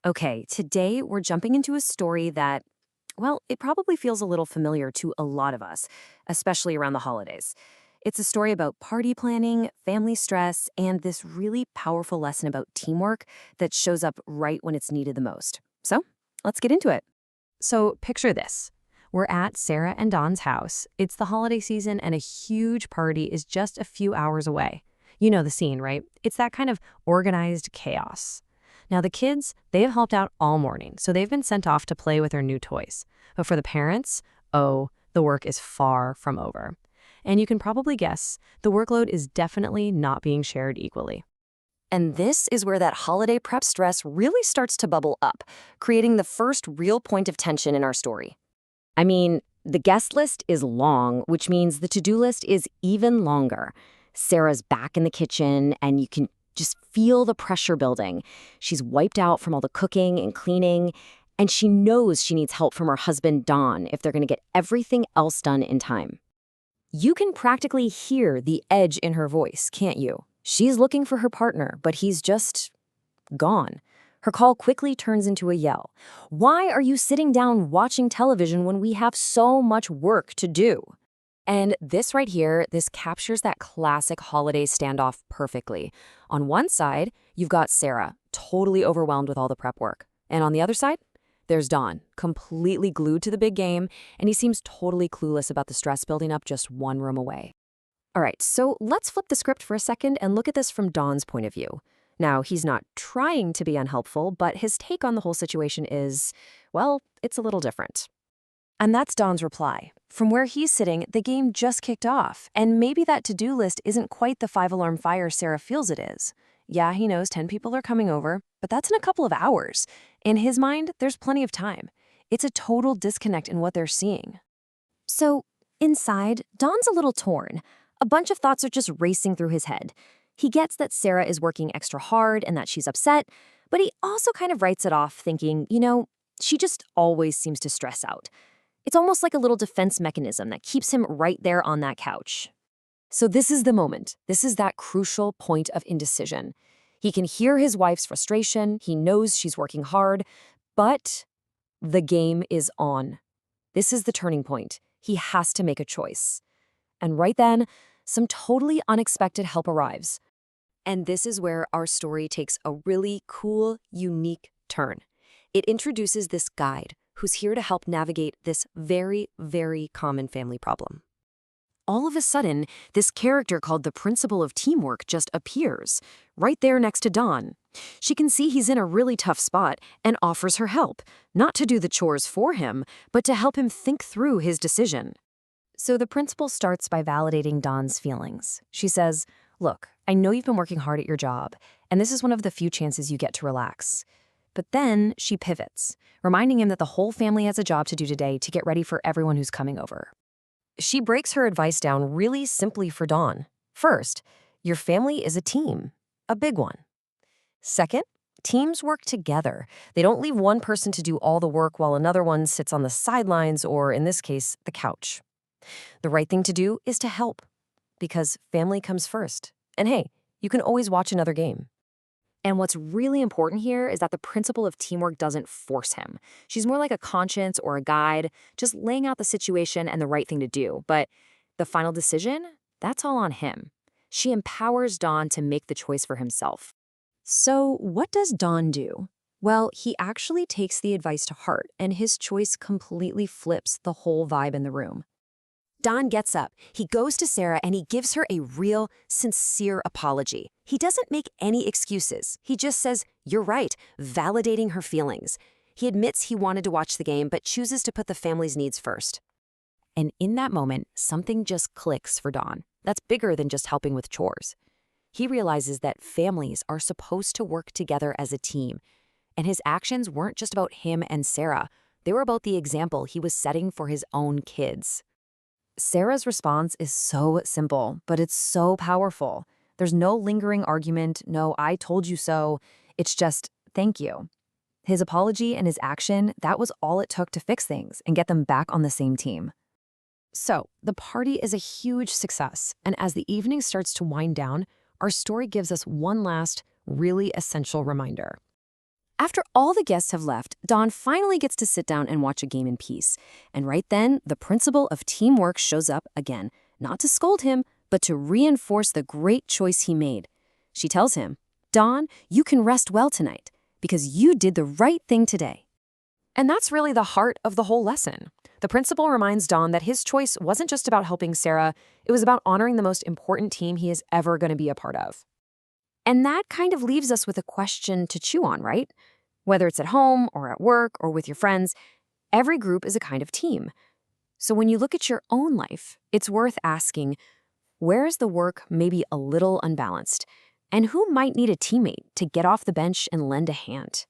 Okay, today we're jumping into a story that, well, it probably feels a little familiar to a lot of us, especially around the holidays. It's a story about party planning, family stress, and this really powerful lesson about teamwork that shows up right when it's needed the most. So, let's get into it. So, picture this. We're at Sarah and Don's house. It's the holiday season, and a huge party is just a few hours away. You know the scene, right? It's that kind of organized chaos. Now, the kids, they have helped out all morning, so they've been sent off to play with their new toys. But for the parents, oh, the work is far from over. And you can probably guess, the workload is definitely not being shared equally. And this is where that holiday prep stress really starts to bubble up, creating the first real point of tension in our story. I mean, the guest list is long, which means the to-do list is even longer. Sarah's back in the kitchen, and you can just feel the pressure building. She's wiped out from all the cooking and cleaning, and she knows she needs help from her husband, Don, if they're going to get everything else done in time. You can practically hear the edge in her voice, can't you? She's looking for her partner, but he's just gone. Her call quickly turns into a yell. Why are you sitting down watching television when we have so much work to do? And this right here, this captures that classic holiday standoff perfectly. On one side, you've got Sarah, totally overwhelmed with all the prep work. And on the other side, there's Don, completely glued to the big game, and he seems totally clueless about the stress building up just one room away. All right, so let's flip the script for a second and look at this from Don's point of view. Now, he's not trying to be unhelpful, but his take on the whole situation is, well, it's a little different. And that's Don's reply. From where he's sitting, the game just kicked off, and maybe that to-do list isn't quite the five-alarm fire Sarah feels it is. Yeah, he knows 10 people are coming over, but that's in a couple of hours. In his mind, there's plenty of time. It's a total disconnect in what they're seeing. So, inside, Don's a little torn. A bunch of thoughts are just racing through his head. He gets that Sarah is working extra hard and that she's upset, but he also kind of writes it off, thinking, she just always seems to stress out. It's almost like a little defense mechanism that keeps him right there on that couch. So this is the moment. This is that crucial point of indecision. He can hear his wife's frustration. He knows she's working hard, but the game is on. This is the turning point. He has to make a choice. And right then, some totally unexpected help arrives. And this is where our story takes a really cool, unique turn. It introduces this guide who's here to help navigate this very, very common family problem. All of a sudden, this character called the Principle of Teamwork just appears, right there next to Don. She can see he's in a really tough spot and offers her help, not to do the chores for him, but to help him think through his decision. So the principal starts by validating Don's feelings. She says, "Look, I know you've been working hard at your job, and this is one of the few chances you get to relax." But then she pivots, reminding him that the whole family has a job to do today to get ready for everyone who's coming over. She breaks her advice down really simply for Don. First, your family is a team, a big one. Second, teams work together. They don't leave one person to do all the work while another one sits on the sidelines or, in this case, the couch. The right thing to do is to help, because family comes first. And hey, you can always watch another game. And what's really important here is that the principle of teamwork doesn't force him. She's more like a conscience or a guide, just laying out the situation and the right thing to do. But the final decision, that's all on him. She empowers Don to make the choice for himself. So what does Don do? Well, he actually takes the advice to heart, and his choice completely flips the whole vibe in the room. Don gets up, he goes to Sarah, and he gives her a real, sincere apology. He doesn't make any excuses. He just says, "You're right," validating her feelings. He admits he wanted to watch the game, but chooses to put the family's needs first. And in that moment, something just clicks for Don. That's bigger than just helping with chores. He realizes that families are supposed to work together as a team. And his actions weren't just about him and Sarah. They were about the example he was setting for his own kids. Sarah's response is so simple, but it's so powerful. There's no lingering argument, no "I told you so." It's just, "Thank you." His apology and his action, that was all it took to fix things and get them back on the same team. So, the party is a huge success, and as the evening starts to wind down, our story gives us one last, really essential reminder. After all the guests have left, Dawn finally gets to sit down and watch a game in peace. And right then, the principle of teamwork shows up again, not to scold him, but to reinforce the great choice he made. She tells him, "Dawn, you can rest well tonight, because you did the right thing today." And that's really the heart of the whole lesson. The principal reminds Dawn that his choice wasn't just about helping Sarah, it was about honoring the most important team he is ever going to be a part of. And that kind of leaves us with a question to chew on, right? Whether it's at home or at work or with your friends, every group is a kind of team. So when you look at your own life, it's worth asking, where is the work maybe a little unbalanced? And who might need a teammate to get off the bench and lend a hand?